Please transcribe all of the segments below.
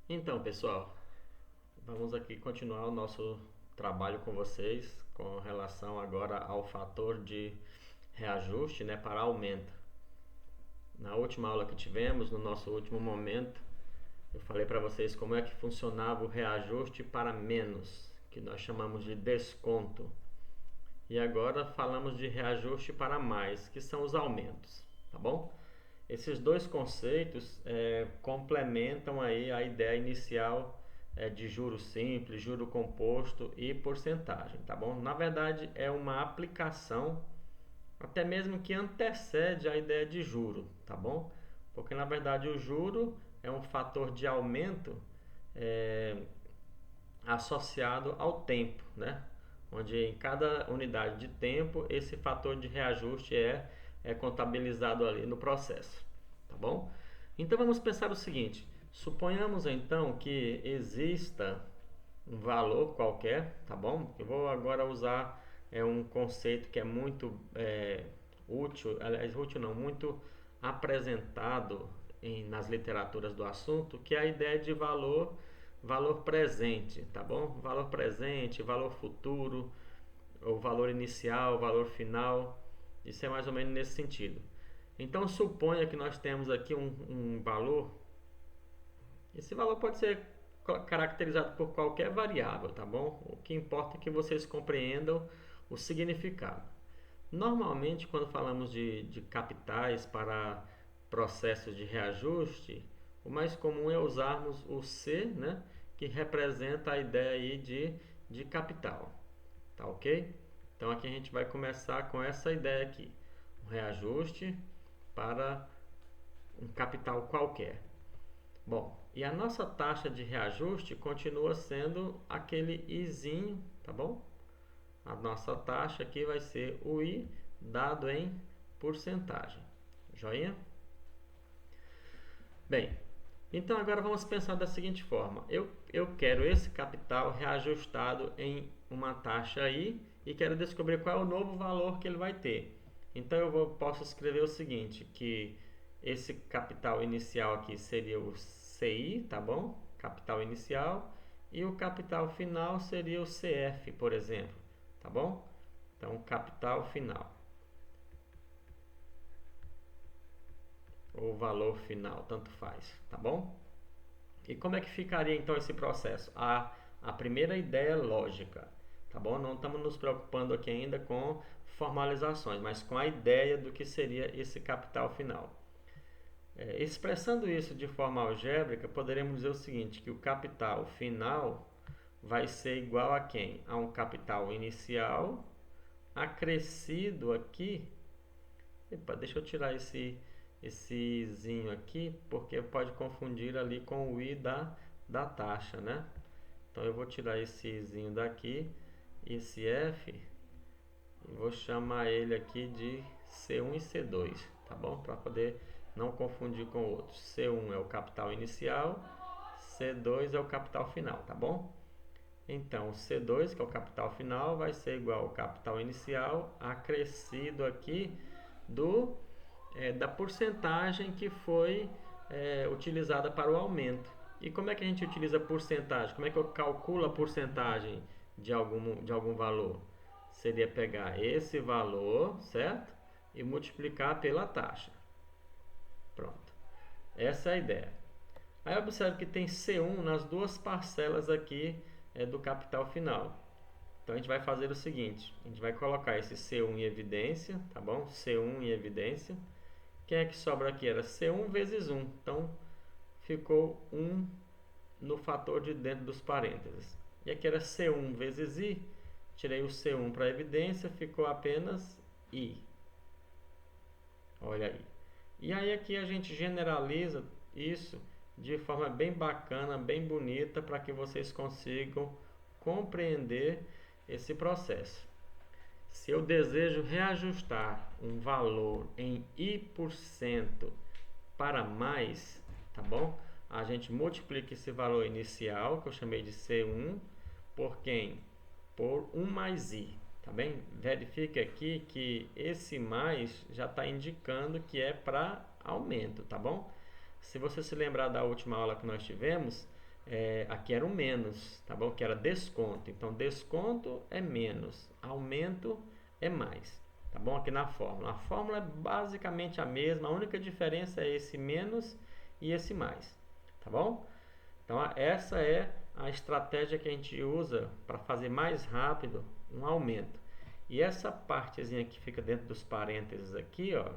Então, pessoal, vamos aqui continuar o nosso trabalho com vocês com relação agora ao fator de reajuste, né, para aumento. Na última aula que tivemos, no nosso último momento, eu falei para vocês como é que funcionava o reajuste para menos, que nós chamamos de desconto. E agora falamos de reajuste para mais, que são os aumentos, tá bom? Esses dois conceitos complementam aí a ideia inicial de juro simples, juro composto e porcentagem, tá bom? Na verdade, é uma aplicação até mesmo que antecede a ideia de juro, tá bom? Porque na verdade o juro é um fator de aumento é, associado ao tempo, né? Onde em cada unidade de tempo esse fator de reajuste é contabilizado ali no processo, tá bom? Então vamos pensar o seguinte: suponhamos então que exista um valor qualquer, tá bom? Eu vou agora usar um conceito que é muito útil, aliás, útil não, muito apresentado nas literaturas do assunto, que é a ideia de valor presente, tá bom? Valor presente, valor futuro, o valor inicial, o valor final, isso é mais ou menos nesse sentido. Então suponha que nós temos aqui um valor. Esse valor pode ser caracterizado por qualquer variável, tá bom? O que importa é que vocês compreendam o significado. Normalmente, quando falamos de capitais para processos de reajuste, o mais comum é usarmos o C, né, que representa a ideia aí de capital, tá ok? Então aqui a gente vai começar com essa ideia aqui, um reajuste para um capital qualquer. Bom, e a nossa taxa de reajuste continua sendo aquele izinho, tá bom? A nossa taxa aqui vai ser o i dado em porcentagem. Joinha? Bem, então agora vamos pensar da seguinte forma: eu quero esse capital reajustado em uma taxa i e quero descobrir qual é o novo valor que ele vai ter. Então posso escrever o seguinte, que esse capital inicial aqui seria o CI, tá bom? Capital inicial. E o capital final seria o CF, por exemplo, tá bom? Então, capital final, ou valor final, tanto faz, tá bom? E como é que ficaria então esse processo? A primeira ideia é lógica, tá bom? Não estamos nos preocupando aqui ainda com formalizações, mas com a ideia do que seria esse capital final. Expressando isso de forma algébrica, poderemos dizer o seguinte, que o capital final vai ser igual a quem? A um capital inicial acrescido aqui. Epa, deixa eu tirar esse zinho aqui, porque pode confundir ali com o i da taxa, né? Então eu vou tirar esse zinho daqui, esse f, e vou chamar ele aqui de C1 e C2, tá bom? Para poder não confundir com outros. C1 é o capital inicial, C2 é o capital final, tá bom? Então, C2, que é o capital final, vai ser igual ao capital inicial acrescido aqui da porcentagem que foi utilizada para o aumento. E como é que a gente utiliza a porcentagem? Como é que eu calculo a porcentagem de algum valor? Seria pegar esse valor, certo? E multiplicar pela taxa. Pronto. Essa é a ideia. Aí observe que tem C1 nas duas parcelas aqui do capital final. Então a gente vai fazer o seguinte, a gente vai colocar esse C1 em evidência, tá bom? C1 em evidência. Quem é que sobra aqui? Era C1 vezes 1. Então ficou 1 no fator de dentro dos parênteses. E aqui era C1 vezes I. Tirei o C1 para a evidência, ficou apenas I. Olha aí. E aí aqui a gente generaliza isso de forma bem bacana, bem bonita, para que vocês consigam compreender esse processo. Se eu desejo reajustar um valor em i% para mais, tá bom? A gente multiplica esse valor inicial, que eu chamei de C1, por quem? Por 1 mais i, tá bem? Verifique aqui que esse mais já está indicando que é para aumento, tá bom? Se você se lembrar da última aula que nós tivemos, aqui era o menos, tá bom? Que era desconto. Então, desconto é menos, aumento é mais, tá bom? Aqui na fórmula. A fórmula é basicamente a mesma, a única diferença é esse menos e esse mais, tá bom? Então, essa é a estratégia que a gente usa para fazer mais rápido um aumento. E essa partezinha que fica dentro dos parênteses aqui, ó,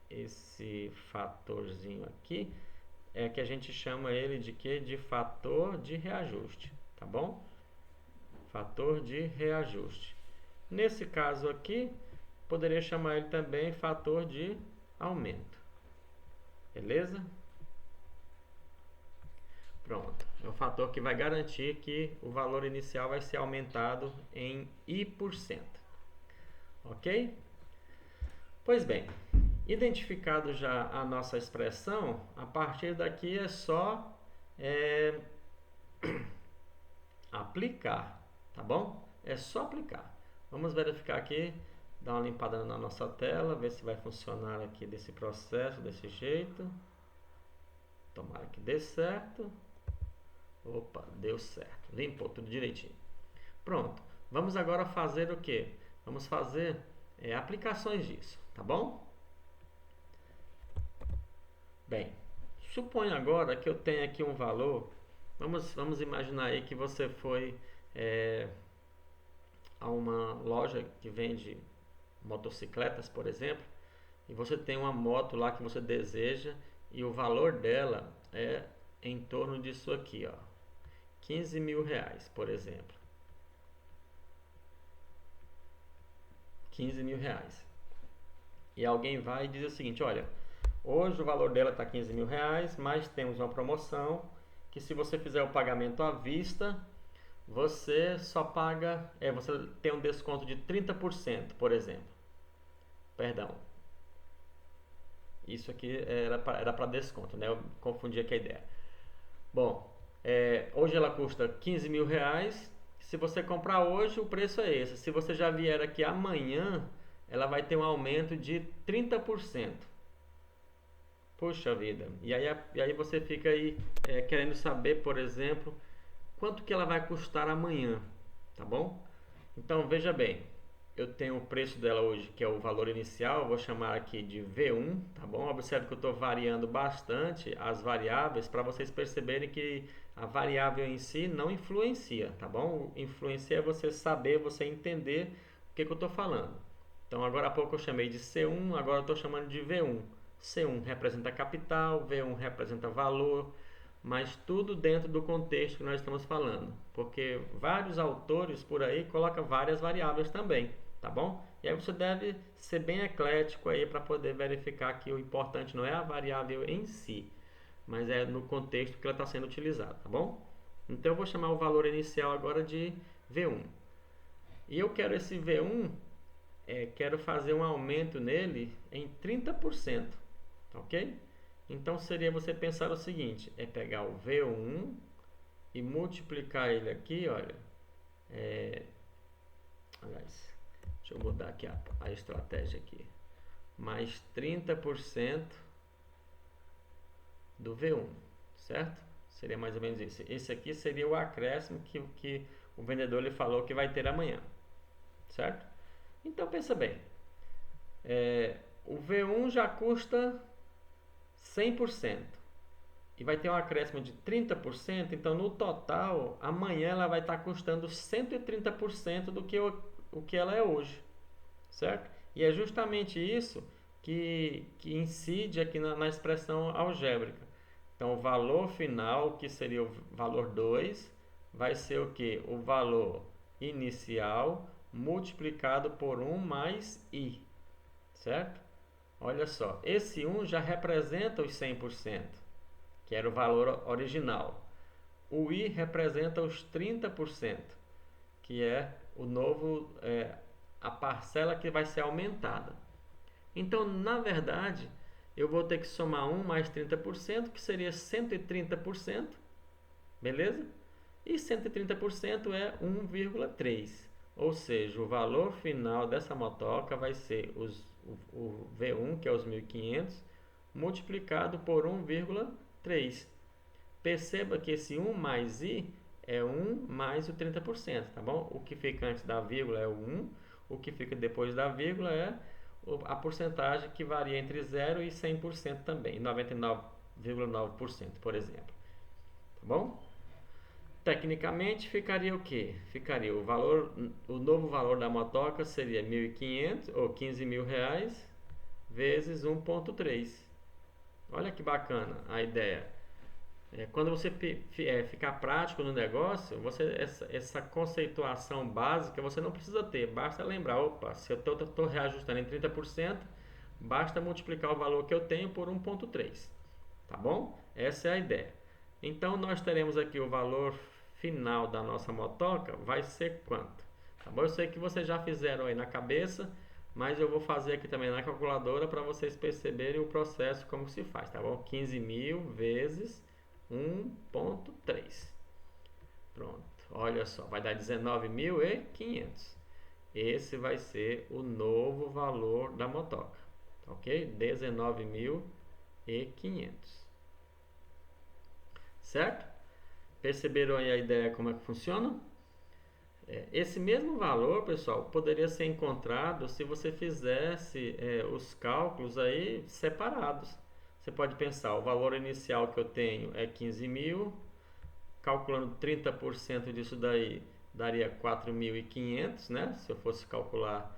esse fatorzinho aqui, é que a gente chama ele de quê? De fator de reajuste, tá bom? Fator de reajuste. Nesse caso aqui, poderia chamar ele também fator de aumento. Beleza? Pronto. É o fator que vai garantir que o valor inicial vai ser aumentado em I%. Ok? Pois bem, identificado já a nossa expressão, a partir daqui é só aplicar, tá bom? É só aplicar. Vamos verificar aqui, dar uma limpada na nossa tela, ver se vai funcionar aqui desse processo, desse jeito. Tomara que dê certo. Opa, deu certo. Limpou tudo direitinho. Pronto. Vamos agora fazer o quê? Vamos fazer aplicações disso, tá bom? Bem, suponha agora que eu tenho aqui um valor. Vamos imaginar aí que você foi a uma loja que vende motocicletas, por exemplo, e você tem uma moto lá que você deseja e o valor dela é em torno disso aqui, ó, 15 mil reais, por exemplo. 15 mil reais. E alguém vai e diz o seguinte, olha, hoje o valor dela está 15 mil reais, mas temos uma promoção que se você fizer o pagamento à vista, você só paga, você tem um desconto de 30%, por exemplo. Perdão. Isso aqui era para desconto, né? Eu confundi aqui a ideia. Bom, hoje ela custa 15 mil reais. Se você comprar hoje, o preço é esse. Se você já vier aqui amanhã, ela vai ter um aumento de 30%. Puxa vida. E aí você fica aí querendo saber, por exemplo, quanto que ela vai custar amanhã, tá bom? Então veja bem, eu tenho o preço dela hoje, que é o valor inicial, eu vou chamar aqui de V1, tá bom? Observe que eu estou variando bastante as variáveis para vocês perceberem que a variável em si não influencia, tá bom? Influencia é você saber, você entender o que eu estou falando. Então agora há pouco eu chamei de C1, agora eu estou chamando de V1. C1 representa capital, V1 representa valor, mas tudo dentro do contexto que nós estamos falando, porque vários autores por aí colocam várias variáveis também, tá bom? E aí você deve ser bem eclético aí para poder verificar que o importante não é a variável em si, mas é no contexto que ela está sendo utilizada, tá bom? Então eu vou chamar o valor inicial agora de V1. E eu quero esse V1, quero fazer um aumento nele em 30%, ok? Então seria você pensar o seguinte, é pegar o V1 e multiplicar ele aqui, olha, aliás, deixa eu mudar aqui a estratégia aqui, mais 30% do V1, certo? Seria mais ou menos isso. Esse aqui seria o acréscimo que o vendedor lhe falou que vai ter amanhã, certo? Então pensa bem, o V1 já custa 100% e vai ter um acréscimo de 30%, então no total, amanhã ela vai estar custando 130% do que o que ela é hoje, certo? E é justamente isso que incide aqui na expressão algébrica. Então o valor final, que seria o valor 2, vai ser o que? O valor inicial multiplicado por 1 mais i, certo? Olha só, esse 1 já representa os 100%, que era o valor original. O i representa os 30%, que é o novo, a parcela que vai ser aumentada. Então, na verdade, eu vou ter que somar 1 mais 30%, que seria 130%, beleza? E 130% é 1,3. Ou seja, o valor final dessa motoca vai ser o V1, que é os 1.500, multiplicado por 1,3. Perceba que esse 1 mais i é 1 mais o 30%, tá bom? O que fica antes da vírgula é o 1, o que fica depois da vírgula é a porcentagem que varia entre 0 e 100% também, 99,9%, por exemplo. Tá bom? Tecnicamente ficaria o quê? Ficaria o novo valor da motoca seria 1.500 ou 15 mil reais vezes 1,3. Olha que bacana a ideia. Quando você ficar prático no negócio, essa conceituação básica você não precisa ter, basta lembrar, opa, se eu estou reajustando em 30%, basta multiplicar o valor que eu tenho por 1,3, tá bom? Essa é a ideia. Então nós teremos aqui o valor final da nossa motoca, vai ser quanto? Tá bom? Eu sei que vocês já fizeram aí na cabeça, mas eu vou fazer aqui também na calculadora para vocês perceberem o processo como se faz, tá bom? 15 mil vezes 1,3. Pronto, olha só, vai dar 19.500. Esse vai ser o novo valor da motoca, ok? 19.500. Certo? Perceberam aí a ideia como é que funciona? Esse mesmo valor, pessoal, poderia ser encontrado se você fizesse os cálculos aí separados. Você pode pensar, o valor inicial que eu tenho é 15 mil, calculando 30% disso daí daria 4.500, né? Se eu fosse calcular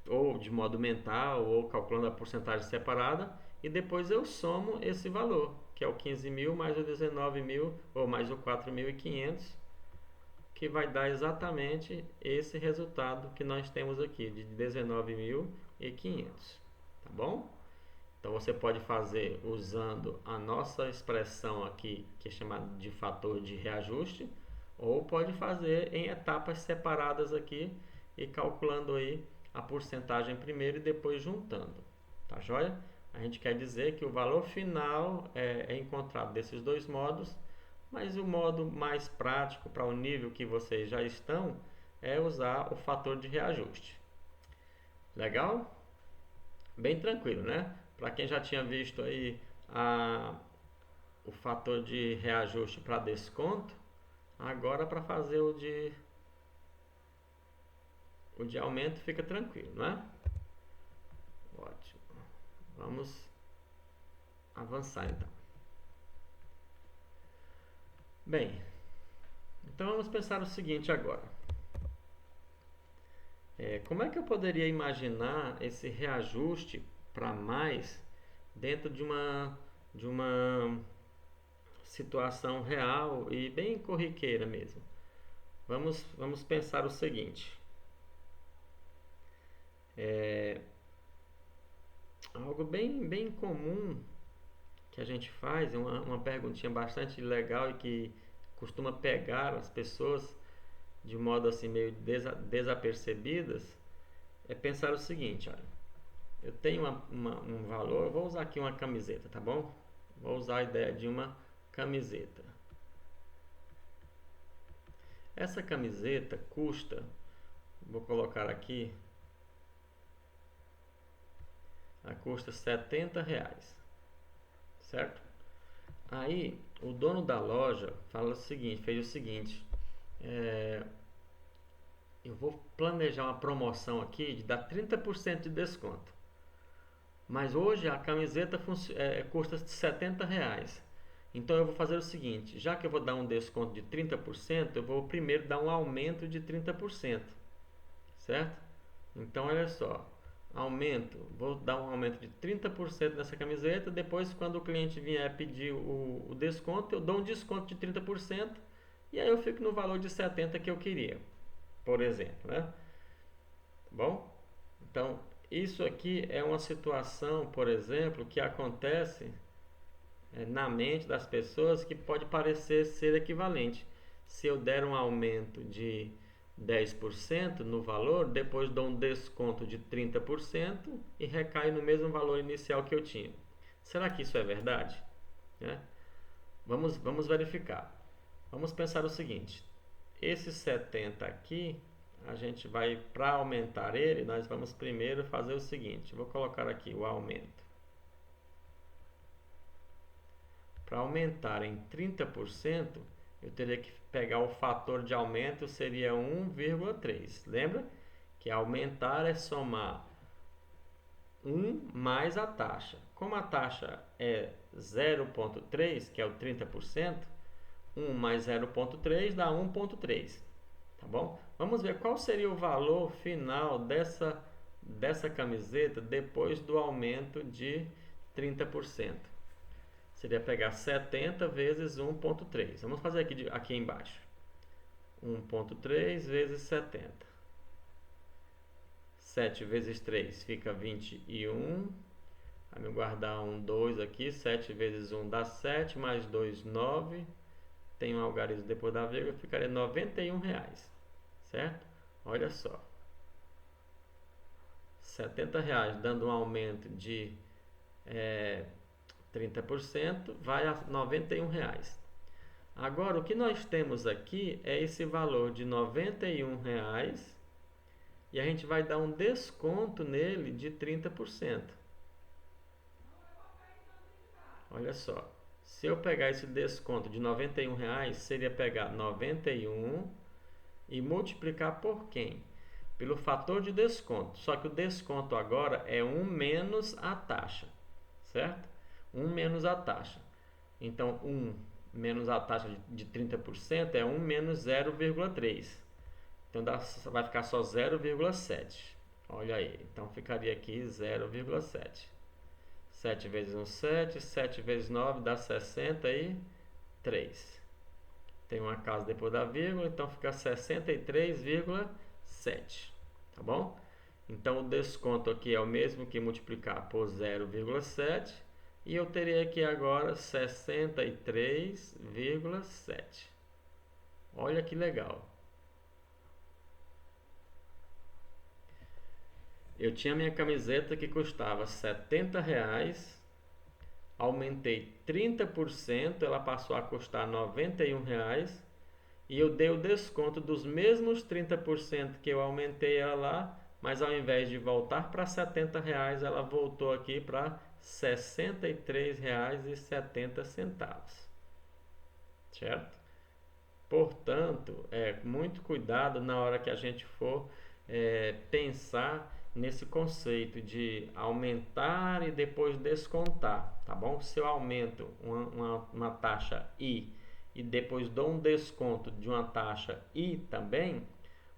ou de modo mental ou calculando a porcentagem separada, e depois eu somo esse valor, que é o 15 mil mais o 19 mil ou mais o 4.500, que vai dar exatamente esse resultado que nós temos aqui, de 19.500, tá bom? Então você pode fazer usando a nossa expressão aqui, que é chamada de fator de reajuste, ou pode fazer em etapas separadas aqui e calculando aí a porcentagem primeiro e depois juntando, tá joia? A gente quer dizer que o valor final é encontrado desses dois modos, mas o modo mais prático para o nível que vocês já estão é usar o fator de reajuste. Legal? Bem tranquilo, né? Para quem já tinha visto aí o fator de reajuste para desconto, agora para fazer o de aumento fica tranquilo, né? Ótimo. Vamos avançar então. Bem, então vamos pensar o seguinte agora. Como é que eu poderia imaginar esse reajuste para mais dentro de uma situação real e bem corriqueira mesmo? Vamos pensar o seguinte. Algo bem comum que a gente faz, uma perguntinha bastante legal e que costuma pegar as pessoas de modo assim meio desapercebidas, é pensar o seguinte, olha, eu tenho um valor, eu vou usar aqui uma camiseta, tá bom? Vou usar a ideia de uma camiseta. Essa camiseta custa, vou colocar aqui, ela custa R$70, certo? Aí o dono da loja fez o seguinte, eu vou planejar uma promoção aqui de dar 30% de desconto. Mas hoje a camiseta custa R$70. Então eu vou fazer o seguinte, já que eu vou dar um desconto de 30%, eu vou primeiro dar um aumento de 30%, certo? Então olha só, vou dar um aumento de 30% nessa camiseta, depois quando o cliente vier pedir o desconto, eu dou um desconto de 30% e aí eu fico no valor de 70 que eu queria, por exemplo, né? Bom, então isso aqui é uma situação, por exemplo, que acontece na mente das pessoas que pode parecer ser equivalente. Se eu der um aumento de 10% no valor, depois dou um desconto de 30% e recai no mesmo valor inicial que eu tinha. Será que isso é verdade? Vamos verificar. Vamos pensar o seguinte, esse 70 aqui, a gente vai, para aumentar ele, nós vamos primeiro fazer o seguinte, vou colocar aqui o aumento. para aumentar em 30%, eu teria que pegar o fator de aumento, seria 1,3. Lembra que aumentar é somar 1 mais a taxa. Como a taxa é 0,3, que é o 30%, 1 mais 0,3 dá 1,3. Tá bom? Vamos ver qual seria o valor final dessa camiseta depois do aumento de 30%. Seria pegar 70 vezes 1,3. Vamos fazer aqui embaixo. 1,3 vezes 70. 7 vezes 3 fica 21. Vamos guardar um 2 aqui. 7 vezes 1 dá 7, mais 2, 9. Tem um algarismo depois da vírgula, ficaria R$91. Certo? Olha só. R$70 dando um aumento de 30%, vai a R$91. Agora, o que nós temos aqui é esse valor de R$91 e a gente vai dar um desconto nele de 30%. Olha só, se eu pegar esse desconto de R$91, seria pegar 91 e multiplicar por quem? Pelo fator de desconto. Só que o desconto agora é 1 menos a taxa, certo? 1 menos a taxa. Então, 1 menos a taxa de 30% é 1 menos 0,3. Então, vai ficar só 0,7. Olha aí. Então, ficaria aqui 0,7. 7 vezes 1, 7. 7 vezes 9 dá 63. Tem uma casa depois da vírgula, então fica 63,7. Tá bom? Então, o desconto aqui é o mesmo que multiplicar por 0,7. E eu teria aqui agora 63,7. Olha que legal. Eu tinha minha camiseta que custava R$70. Aumentei 30%, ela passou a custar R$91. E eu dei o desconto dos mesmos 30% que eu aumentei ela lá, mas ao invés de voltar para R$70, ela voltou aqui para R$ 63,70. Certo? Portanto, muito cuidado na hora que a gente for pensar nesse conceito de aumentar e depois descontar, tá bom? Se eu aumento uma taxa I e depois dou um desconto de uma taxa I também,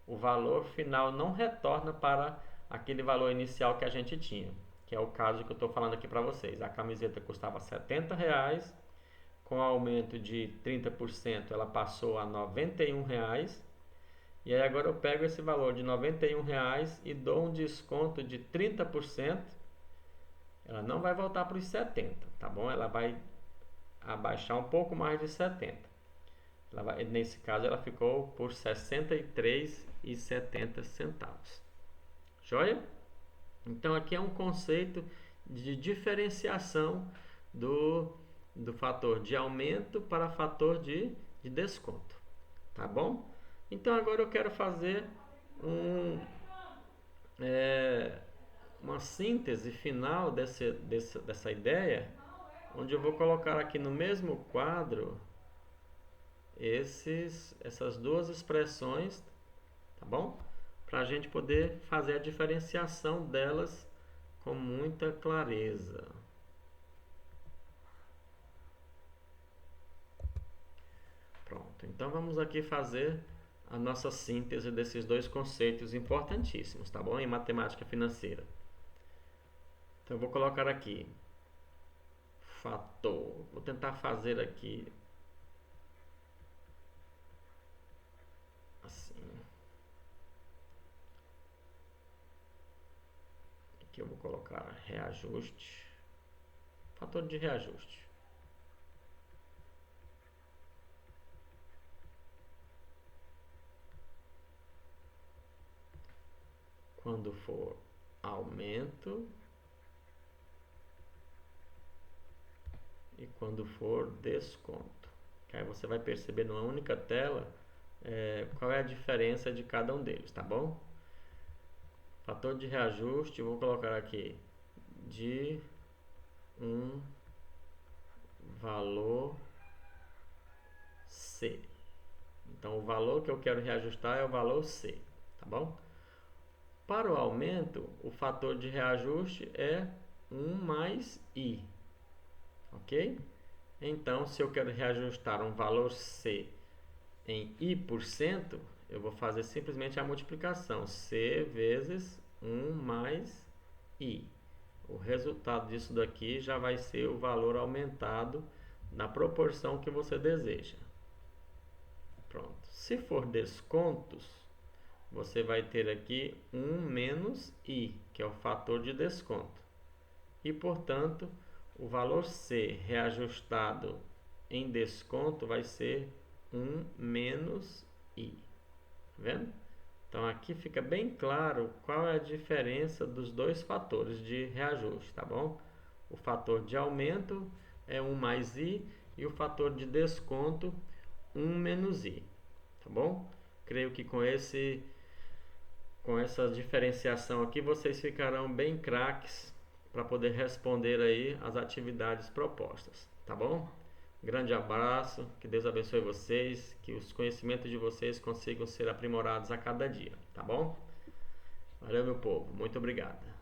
o valor final não retorna para aquele valor inicial que a gente tinha, que é o caso que eu estou falando aqui para vocês. A camiseta custava R$70, com aumento de 30% ela passou a R$91. E aí agora eu pego esse valor de R$91 e dou um desconto de 30%. Ela não vai voltar para os 70, tá bom? Ela vai abaixar um pouco mais de 70. Nesse caso ela ficou por R$ 63,70. Joia? Então aqui é um conceito de diferenciação do fator de aumento para fator de desconto. Tá bom? Então agora eu quero fazer uma síntese final dessa ideia, onde eu vou colocar aqui no mesmo quadro essas duas expressões, tá bom? Para a gente poder fazer a diferenciação delas com muita clareza. Pronto, então vamos aqui fazer a nossa síntese desses dois conceitos importantíssimos, tá bom? Em matemática financeira. Então eu vou colocar aqui fator. Vou tentar fazer aqui assim. Aqui eu vou colocar reajuste. Fator de reajuste. Quando for aumento e quando for desconto. Que aí você vai perceber numa única tela qual é a diferença de cada um deles, tá bom? Fator de reajuste, vou colocar aqui de 1 valor C. Então, o valor que eu quero reajustar é o valor C, tá bom? Para o aumento, o fator de reajuste é 1 mais I, ok? Então, se eu quero reajustar um valor C em I%, eu vou fazer simplesmente a multiplicação. C vezes 1 mais I. O resultado disso daqui já vai ser o valor aumentado na proporção que você deseja. Pronto. Se for descontos, você vai ter aqui 1 menos I, que é o fator de desconto. E, portanto, o valor C reajustado em desconto vai ser 1 menos I. Tá vendo? Então, aqui fica bem claro qual é a diferença dos dois fatores de reajuste, tá bom? O fator de aumento é 1 mais I e o fator de desconto 1 menos I, tá bom? Creio que com essa diferenciação aqui vocês ficarão bem craques para poder responder aí as atividades propostas, tá bom? Grande abraço, que Deus abençoe vocês, que os conhecimentos de vocês consigam ser aprimorados a cada dia, tá bom? Valeu, meu povo, muito obrigado.